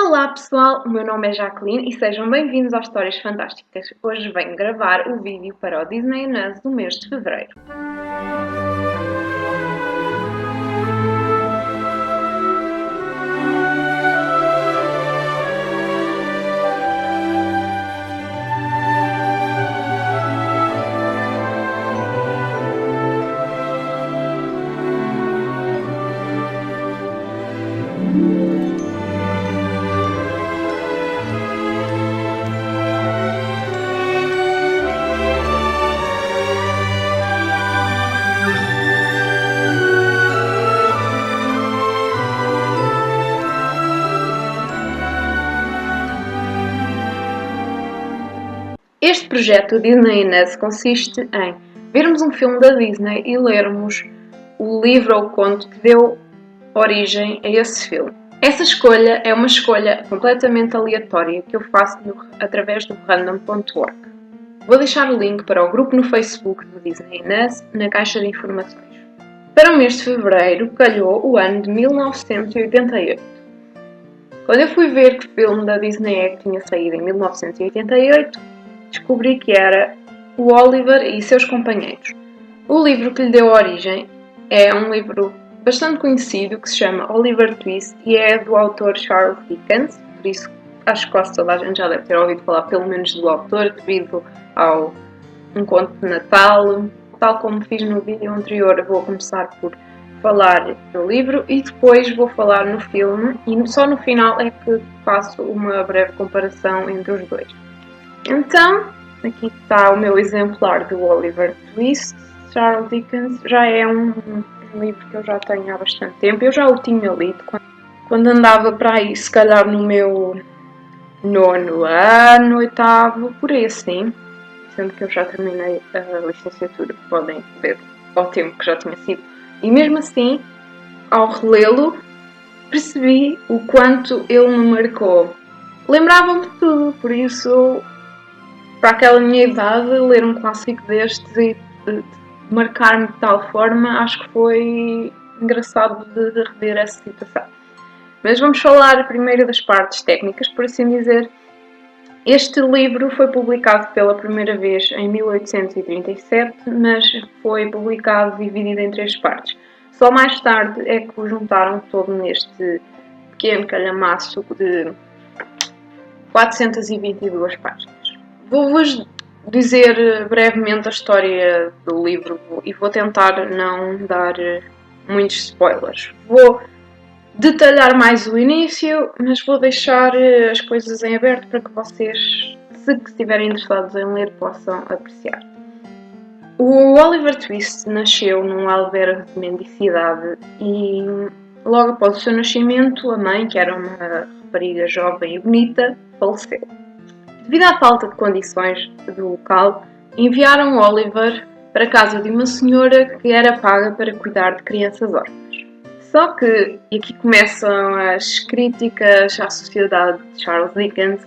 Olá pessoal, o meu nome é Jacqueline e sejam bem-vindos às Histórias Fantásticas. Hoje venho gravar o vídeo para o Disney Us do mês de Fevereiro. Este projeto Disney Us consiste em vermos um filme da Disney e lermos o livro ou conto que deu origem a esse filme. Essa escolha é uma escolha completamente aleatória que eu faço através do random.org. Vou deixar o link para o grupo no Facebook do Disney Us na caixa de informações. Para o mês de Fevereiro calhou o ano de 1988. Quando eu fui ver que filme da Disney é que tinha saído em 1988, descobri que era o Oliver e seus companheiros. O livro que lhe deu origem é um livro bastante conhecido que se chama Oliver Twist e é do autor Charles Dickens, por isso acho que quase toda a gente já deve ter ouvido falar pelo menos do autor devido ao um conto de Natal. Tal como fiz no vídeo anterior, vou começar por falar do livro e depois vou falar no filme e só no final é que faço uma breve comparação entre os dois. Então, aqui está o meu exemplar do Oliver Twist. Charles Dickens já é um livro que eu já tenho há bastante tempo. Eu já o tinha lido quando andava para aí, se calhar no meu nono ano, oitavo, por aí assim. Sendo que eu já terminei a licenciatura, podem ver ao tempo que já tinha sido. E mesmo assim, ao relê-lo, percebi o quanto ele me marcou. Lembrava-me de tudo, por isso, para aquela minha idade, ler um clássico destes e marcar-me de tal forma, acho que foi engraçado de rever essa situação. Mas vamos falar primeiro das partes técnicas, por assim dizer. Este livro foi publicado pela primeira vez em 1837, mas foi publicado dividido em 3 partes. Só mais tarde é que o juntaram todo neste pequeno calhamaço de 422 páginas. Vou-vos dizer brevemente a história do livro e vou tentar não dar muitos spoilers. Vou detalhar mais o início, mas vou deixar as coisas em aberto para que vocês, se estiverem interessados em ler, possam apreciar. O Oliver Twist nasceu num albergue de mendicidade e logo após o seu nascimento, a mãe, que era uma rapariga jovem e bonita, faleceu. Devido à falta de condições do local, enviaram Oliver para a casa de uma senhora que era paga para cuidar de crianças órfãs. Só que, e aqui começam as críticas à sociedade de Charles Dickens,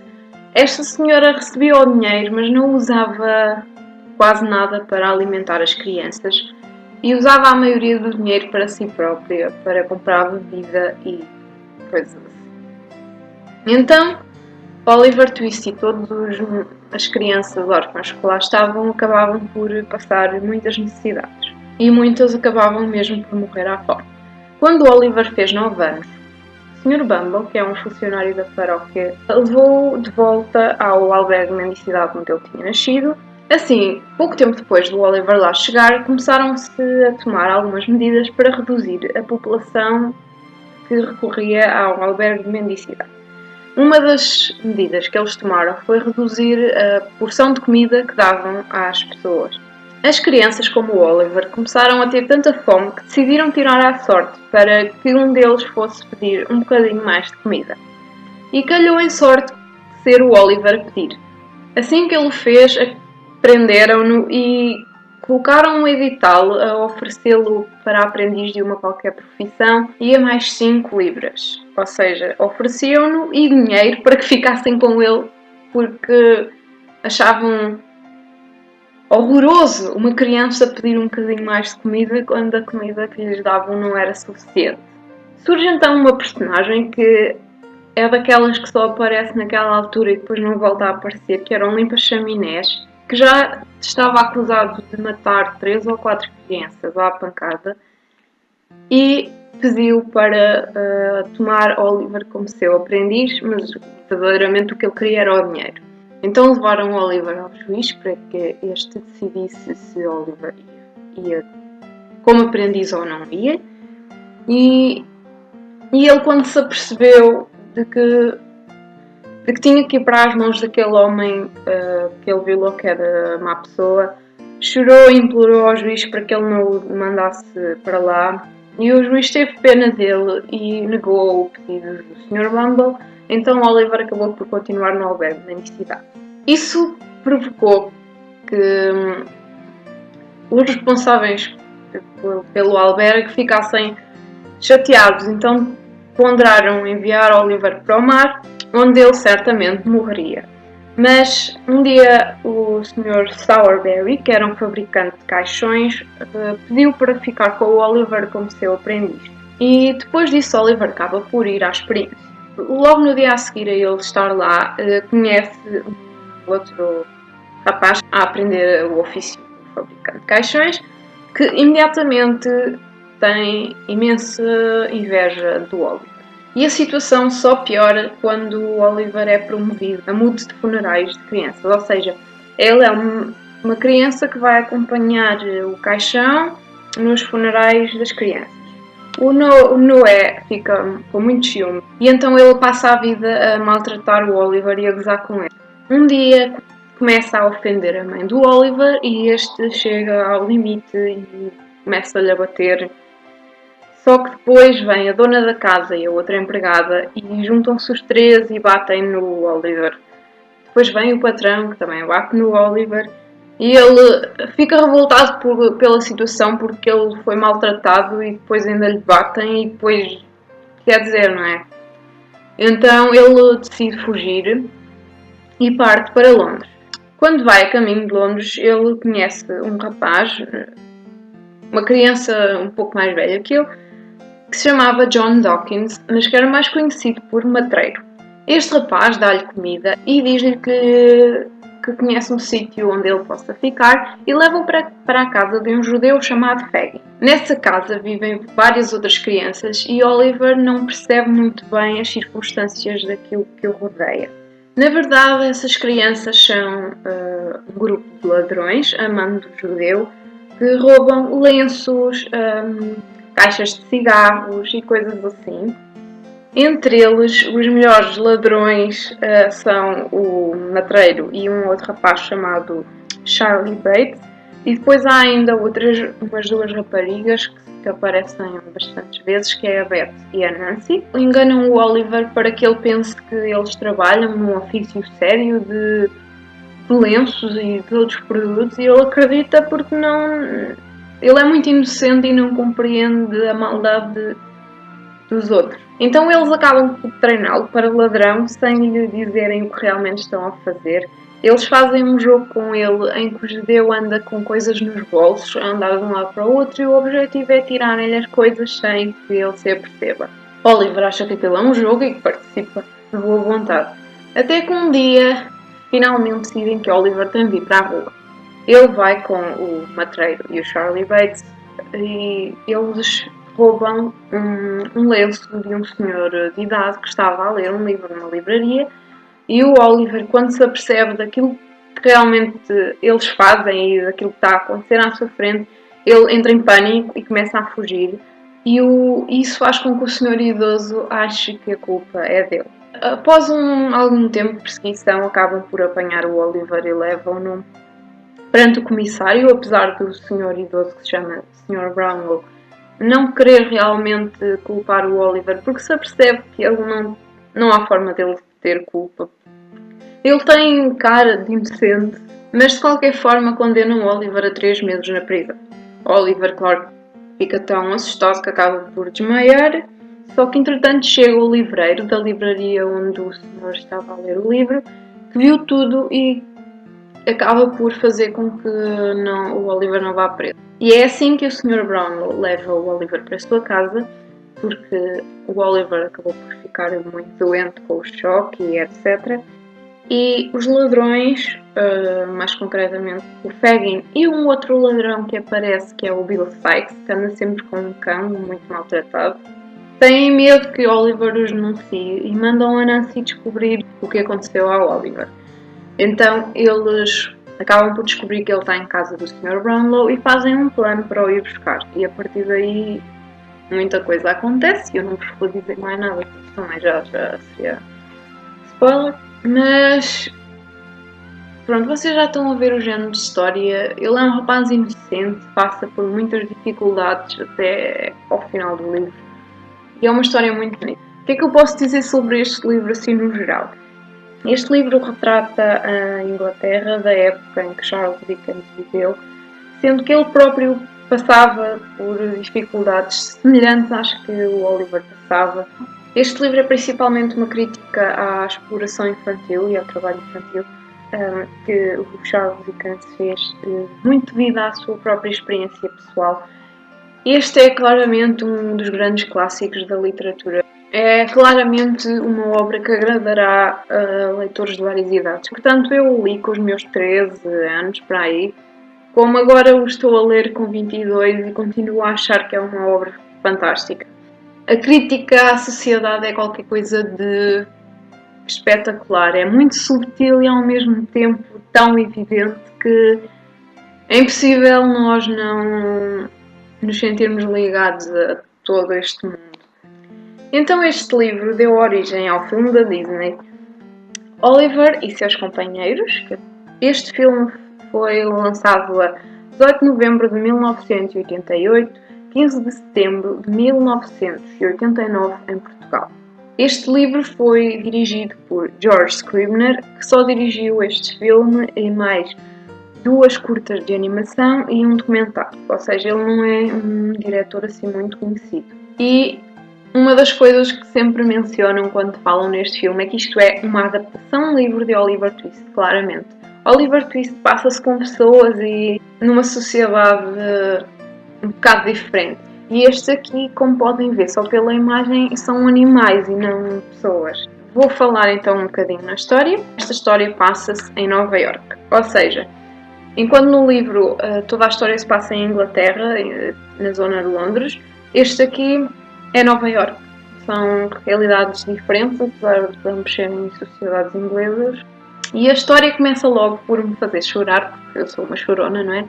esta senhora recebia o dinheiro, mas não usava quase nada para alimentar as crianças e usava a maioria do dinheiro para si própria, para comprar bebida e coisas assim. Então, Oliver Twist e todas as crianças órfãs que lá estavam acabavam por passar muitas necessidades e muitas acabavam mesmo por morrer à fome. Quando Oliver fez 9 anos, o Sr. Bumble, que é um funcionário da paróquia, levou de volta ao albergue de mendicidade onde ele tinha nascido. Assim, pouco tempo depois do Oliver lá chegar, começaram-se a tomar algumas medidas para reduzir a população que recorria ao albergue de mendicidade. Uma das medidas que eles tomaram foi reduzir a porção de comida que davam às pessoas. As crianças, como o Oliver, começaram a ter tanta fome que decidiram tirar à sorte para que um deles fosse pedir um bocadinho mais de comida. E calhou em sorte ser o Oliver a pedir. Assim que ele o fez, prenderam-no e colocaram um edital a oferecê-lo para aprendiz de uma qualquer profissão e a mais 5 libras. Ou seja, ofereciam-no e dinheiro para que ficassem com ele porque achavam horroroso uma criança pedir um bocadinho mais de comida quando a comida que lhes davam não era suficiente. Surge então uma personagem que é daquelas que só aparece naquela altura e depois não volta a aparecer, que era um limpa-chaminés, que já estava acusado de matar 3 ou 4 crianças à pancada e pediu para tomar Oliver como seu aprendiz, mas verdadeiramente o que ele queria era o dinheiro. Então levaram Oliver ao juiz para que este decidisse se Oliver ia como aprendiz ou não ia. E ele, quando se apercebeu de que tinha que ir para as mãos daquele homem que ele viu que era má pessoa, chorou e implorou ao juiz para que ele não o mandasse para lá. E o juiz teve pena dele e negou o pedido do Sr. Bumble. Então Oliver acabou por continuar no albergue da cidade. Isso provocou que os responsáveis pelo albergue ficassem chateados. Então ponderaram enviar Oliver para o mar, onde ele certamente morreria. Mas um dia o Sr. Sowerberry, que era um fabricante de caixões, pediu para ficar com o Oliver como seu aprendiz. E depois disso Oliver acaba por ir à experiência. Logo no dia a seguir a ele estar lá, conhece um outro rapaz a aprender o ofício de fabricante de caixões, que imediatamente tem imensa inveja do Oliver. E a situação só piora quando o Oliver é promovido a mude de funerais de crianças. Ou seja, ele é uma criança que vai acompanhar o caixão nos funerais das crianças. O Noé fica com muito ciúme e então ele passa a vida a maltratar o Oliver e a gozar com ele. Um dia começa a ofender a mãe do Oliver e este chega ao limite e começa-lhe a bater. Só que depois vem a dona da casa e a outra empregada e juntam-se os três e batem no Oliver. Depois vem o patrão, que também bate no Oliver, e ele fica revoltado pela situação porque ele foi maltratado e depois ainda lhe batem e depois, quer dizer, não é? Então ele decide fugir e parte para Londres. Quando vai a caminho de Londres, ele conhece um rapaz, uma criança um pouco mais velha que ele, que se chamava John Dawkins, mas que era mais conhecido por matreiro. Este rapaz dá-lhe comida e diz-lhe que conhece um sítio onde ele possa ficar e leva-o para a casa de um judeu chamado Faggy. Nessa casa vivem várias outras crianças e Oliver não percebe muito bem as circunstâncias daquilo que o rodeia. Na verdade, essas crianças são um grupo de ladrões, a mando do judeu, que roubam lenços, caixas de cigarros e coisas assim. Entre eles, os melhores ladrões são o matreiro e um outro rapaz chamado Charlie Bates. E depois há ainda umas duas raparigas que aparecem bastantes vezes, que é a Beth e a Nancy. Enganam o Oliver para que ele pense que eles trabalham num ofício sério de lenços e de outros produtos e ele acredita porque não... Ele é muito inocente e não compreende a maldade dos outros. Então eles acabam por treiná-lo para ladrão sem lhe dizerem o que realmente estão a fazer. Eles fazem um jogo com ele em que o judeu anda com coisas nos bolsos, a andar de um lado para o outro, e o objetivo é tirarem-lhe as coisas sem que ele se aperceba. Oliver acha que aquilo é um jogo e que participa de boa vontade. Até que um dia, finalmente decidem que Oliver tem de ir para a rua. Ele vai com o matreiro e o Charlie Bates e eles roubam um lenço de um senhor de idade que estava a ler um livro numa livraria. E o Oliver, quando se apercebe daquilo que realmente eles fazem e daquilo que está a acontecer à sua frente, ele entra em pânico e começa a fugir. E isso faz com que o senhor idoso ache que a culpa é dele. Após algum tempo de perseguição, acabam por apanhar o Oliver e levam-no perante o comissário, apesar do senhor idoso, que se chama Sr. Brownlow, não querer realmente culpar o Oliver, porque se apercebe que ele não há forma dele ter culpa. Ele tem cara de inocente, mas de qualquer forma condenam o Oliver a 3 meses na prisão. O Oliver, claro, fica tão assustado que acaba por desmaiar, só que entretanto chega o livreiro da livraria onde o senhor estava a ler o livro, que viu tudo e acaba por fazer com que o Oliver não vá preso. E é assim que o Sr. Brownlow leva o Oliver para a sua casa porque o Oliver acabou por ficar muito doente com o choque e etc. E os ladrões, mais concretamente o Fagin e um outro ladrão que aparece, que é o Bill Sikes, que anda sempre com um cão muito maltratado, têm medo que Oliver os denuncie e mandam a Nancy descobrir o que aconteceu ao Oliver. Então eles acabam por descobrir que ele está em casa do Sr. Brownlow e fazem um plano para o ir buscar. E a partir daí muita coisa acontece. Eu não vos vou dizer mais nada, porque também já seria spoiler. Mas pronto, vocês já estão a ver o género de história. Ele é um rapaz inocente, passa por muitas dificuldades até ao final do livro. E é uma história muito bonita. O que é que eu posso dizer sobre este livro assim no geral? Este livro retrata a Inglaterra da época em que Charles Dickens viveu, sendo que ele próprio passava por dificuldades semelhantes às que o Oliver passava. Este livro é principalmente uma crítica à exploração infantil e ao trabalho infantil que o Charles Dickens fez, muito devido à sua própria experiência pessoal. Este é claramente um dos grandes clássicos da literatura. É claramente uma obra que agradará a leitores de várias idades. Portanto, eu o li com os meus 13 anos, para aí, como agora o estou a ler com 22 e continuo a achar que é uma obra fantástica. A crítica à sociedade é qualquer coisa de espetacular. É muito subtil e ao mesmo tempo tão evidente que é impossível nós não nos sentirmos ligados a todo este mundo. Então este livro deu origem ao filme da Disney, Oliver e seus companheiros. Este filme foi lançado a 18 de novembro de 1988, 15 de setembro de 1989 em Portugal. Este livro foi dirigido por George Scribner, que só dirigiu este filme e mais 2 curtas de animação e um documentário, ou seja, ele não é um diretor assim muito conhecido. E uma das coisas que sempre mencionam quando falam neste filme é que isto é uma adaptação livre de Oliver Twist, claramente. Oliver Twist passa-se com pessoas e numa sociedade um bocado diferente. E este aqui, como podem ver, só pela imagem, são animais e não pessoas. Vou falar então um bocadinho na história. Esta história passa-se em Nova Iorque, ou seja, enquanto no livro toda a história se passa em Inglaterra, na zona de Londres, este aqui é Nova Iorque. São realidades diferentes, apesar de ambos serem sociedades inglesas. E a história começa logo por me fazer chorar, porque eu sou uma chorona, não é?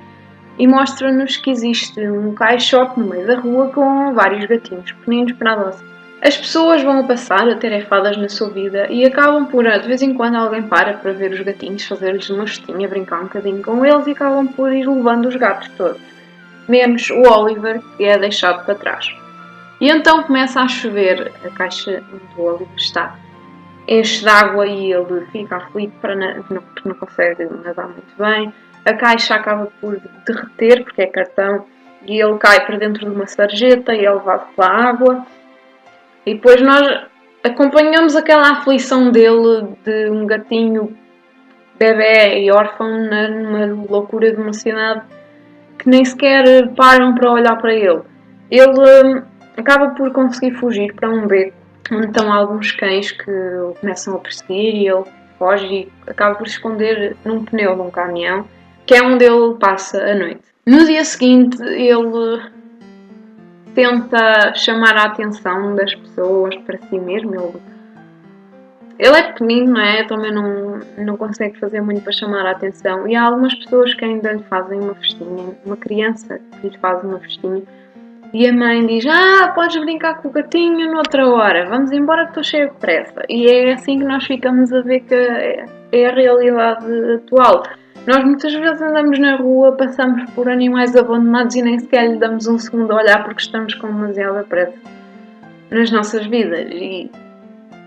E mostra-nos que existe um caixote no meio da rua com vários gatinhos pequeninos para adoção. As pessoas vão a passar atarefadas na sua vida e acabam por, de vez em quando, alguém para ver os gatinhos, fazer-lhes uma festinha, brincar um bocadinho com eles e acabam por ir levando os gatos todos. Menos o Oliver, que é deixado para trás. E então começa a chover, a caixa onde o Oliver está enche de água e ele fica aflito porque não consegue nadar muito bem. A caixa acaba por derreter, porque é cartão, e ele cai para dentro de uma sarjeta e é levado pela água. E depois nós acompanhamos aquela aflição dele de um gatinho bebé e órfão numa loucura de uma cidade que nem sequer param para olhar para ele. Ele acaba por conseguir fugir para um beco onde estão alguns cães que o começam a perseguir e ele foge e acaba por se esconder num pneu de um caminhão, que é onde ele passa a noite. No dia seguinte ele tenta chamar a atenção das pessoas para si mesmo. Ele é pequenino, não é? Também não consegue fazer muito para chamar a atenção. E há algumas pessoas que ainda lhe fazem uma festinha, uma criança que lhe faz uma festinha. E a mãe diz, podes brincar com o gatinho noutra hora, vamos embora que estou cheia de pressa. E é assim que nós ficamos a ver que é a realidade atual. Nós muitas vezes andamos na rua, passamos por animais abandonados e nem sequer lhe damos um segundo a olhar porque estamos com demasiada pressa nas nossas vidas. E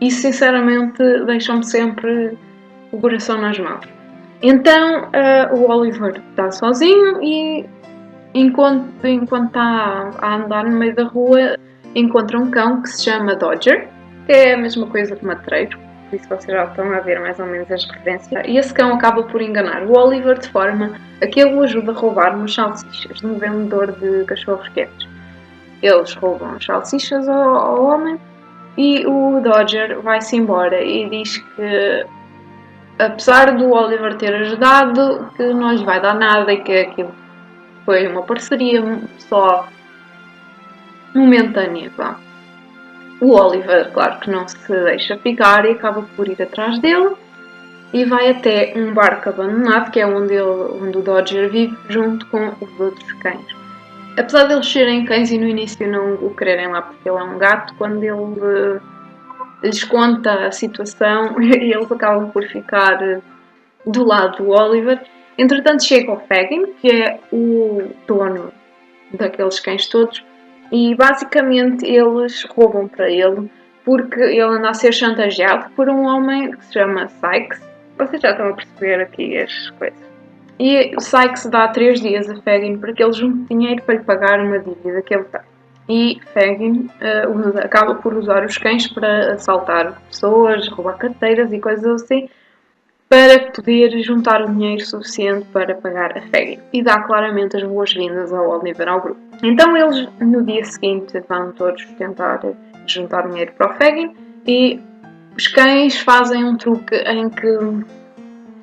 isso sinceramente deixa-me sempre o coração nas mãos. Então o Oliver está sozinho e enquanto está a andar no meio da rua, encontra um cão que se chama Dodger, que é a mesma coisa que matreiro, por isso vocês já estão a ver mais ou menos as referências. E esse cão acaba por enganar o Oliver de forma a que ele o ajude a roubar umas salsichas de um vendedor de cachorros quentes. Eles roubam as salsichas ao homem e o Dodger vai-se embora e diz que, apesar do Oliver ter ajudado, que não lhes vai dar nada e que aquilo foi uma parceria só momentânea. Bom, o Oliver, claro que não se deixa ficar e acaba por ir atrás dele e vai até um barco abandonado, que é onde o Dodger vive, junto com os outros cães. Apesar de eles serem cães e no início não o quererem lá porque ele é um gato, quando ele lhes conta a situação e eles acabam por ficar do lado do Oliver. Entretanto chega o Fagin, que é o dono daqueles cães todos, e basicamente eles roubam para ele porque ele anda a ser chantageado por um homem que se chama Sykes. Vocês já estão a perceber aqui as coisas. E o Sykes dá 3 dias a Fagin para que ele junte dinheiro para lhe pagar uma dívida que ele tem. E Fagin acaba por usar os cães para assaltar pessoas, roubar carteiras e coisas assim, para poder juntar o dinheiro suficiente para pagar a Fagin. E dá claramente as boas-vindas ao Oliver ao grupo. Então eles no dia seguinte vão todos tentar juntar dinheiro para o Fagin e os cães fazem um truque em que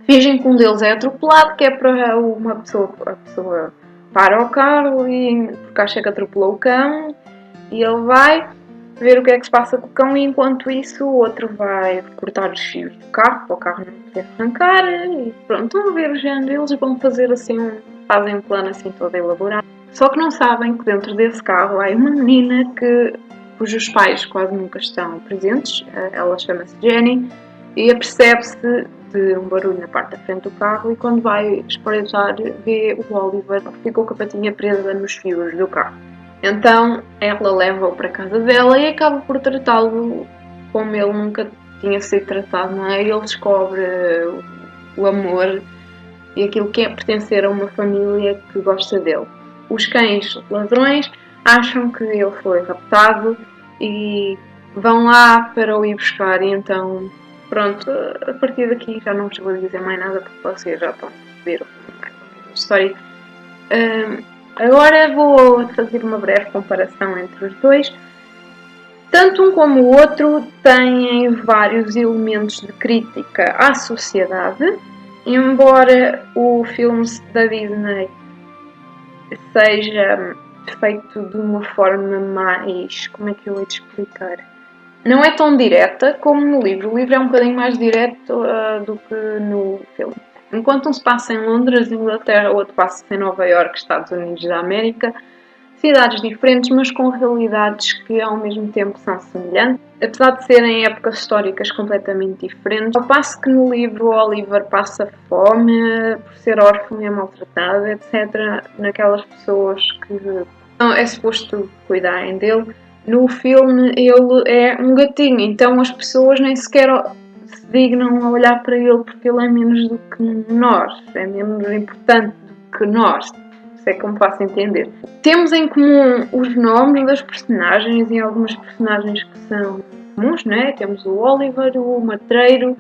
fingem que um deles é atropelado, que é para a pessoa para o carro e porque acha que atropelou o cão e ele vai ver o que é que se passa com o cão e enquanto isso o outro vai cortar os fios do carro para o carro não poder arrancar e pronto, estão a ver o género, eles vão fazer assim, fazem um plano assim todo elaborado. Só que não sabem que dentro desse carro há uma menina cujos pais quase nunca estão presentes, ela chama-se Jenny e apercebe-se de um barulho na parte da frente do carro e quando vai espreitar vê o Oliver que ficou com a patinha presa nos fios do carro. Então ela leva-o para a casa dela e acaba por tratá-lo como ele nunca tinha sido tratado, não é? Ele descobre o amor e aquilo que é pertencer a uma família que gosta dele. Os cães ladrões acham que ele foi raptado e vão lá para o ir buscar e então pronto, a partir daqui já não vos vou dizer mais nada porque vocês já estão a ver a história. Agora vou fazer uma breve comparação entre os dois. Tanto um como o outro têm vários elementos de crítica à sociedade, embora o filme da Disney seja feito de uma forma mais... como é que eu hei de explicar? Não é tão direta como no livro. O livro é um bocadinho mais direto do que no filme. Enquanto um se passa em Londres, Inglaterra, o outro passa em Nova Iorque, Estados Unidos da América. Cidades diferentes, mas com realidades que ao mesmo tempo são semelhantes, apesar de serem épocas históricas completamente diferentes. Ao passo que no livro o Oliver passa fome, por ser órfão e é maltratado, etc. Naquelas pessoas que é suposto cuidarem dele. No filme ele é um gatinho, então as pessoas nem sequer se dignam a olhar para ele porque ele é menos do que nós, é menos importante do que nós, se é como faço entender. Temos em comum os nomes das personagens e algumas personagens que são comuns, né? Temos o Oliver, o Matreiro,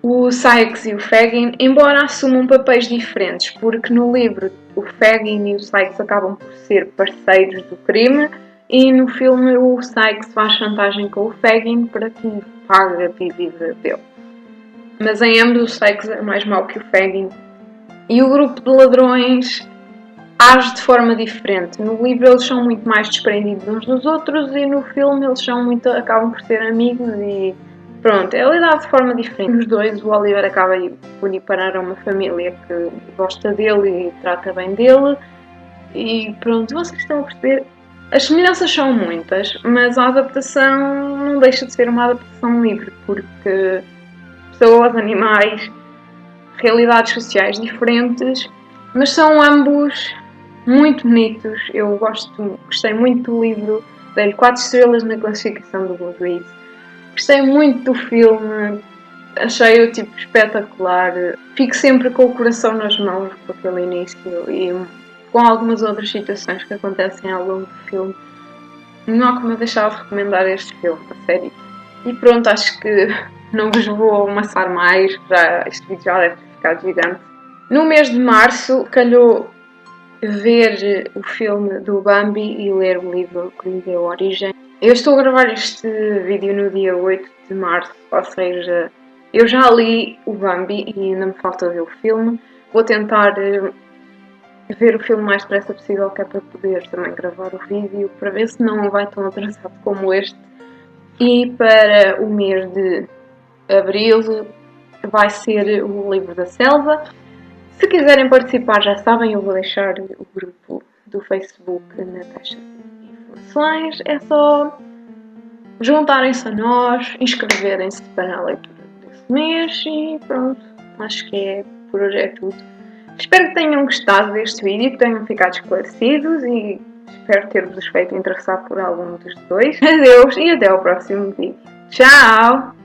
o Sykes e o Fagin, embora assumam papéis diferentes, porque no livro o Fagin e o Sykes acabam por ser parceiros do crime, e no filme o Sykes faz chantagem com o Fagin para que lhe pague a dívida dele. Mas em ambos o Sykes é mais mau que o Fagin. E o grupo de ladrões age de forma diferente. No livro eles são muito mais desprendidos uns dos outros e no filme eles acabam por ser amigos e pronto, é lidado de forma diferente. Os dois, o Oliver acaba por ir parar a uma família que gosta dele e trata bem dele e pronto, vocês estão a perceber. As semelhanças são muitas, mas a adaptação não deixa de ser uma adaptação livre, porque pessoas, animais, realidades sociais diferentes, mas são ambos muito bonitos. Eu gostei muito do livro, dei-lhe 4 estrelas na classificação do Goodreads. Gostei muito do filme, achei-o tipo espetacular. Fico sempre com o coração nas mãos com aquele início e com algumas outras situações que acontecem ao longo do filme. Não há como eu deixar de recomendar este filme, a série. E pronto, acho que não vos vou amassar mais, este vídeo já deve ter ficado gigante. No mês de março calhou ver o filme do Bambi e ler o livro que lhe deu origem. Eu estou a gravar este vídeo no dia 8 de março, ou seja, eu já li o Bambi e ainda me falta ver o filme. Vou tentar ver o filme o mais depressa possível, que é para poder também gravar o vídeo, para ver se não vai tão atrasado como este. E para o mês de abril vai ser o Livro da Selva. Se quiserem participar, já sabem, eu vou deixar o grupo do Facebook na caixa de informações. É só juntarem-se a nós, inscreverem-se para a leitura desse mês e pronto. Acho que é por hoje é tudo. Espero que tenham gostado deste vídeo, que tenham ficado esclarecidos e espero ter-vos feito interessar por algum dos dois. Adeus e até ao próximo vídeo. Tchau!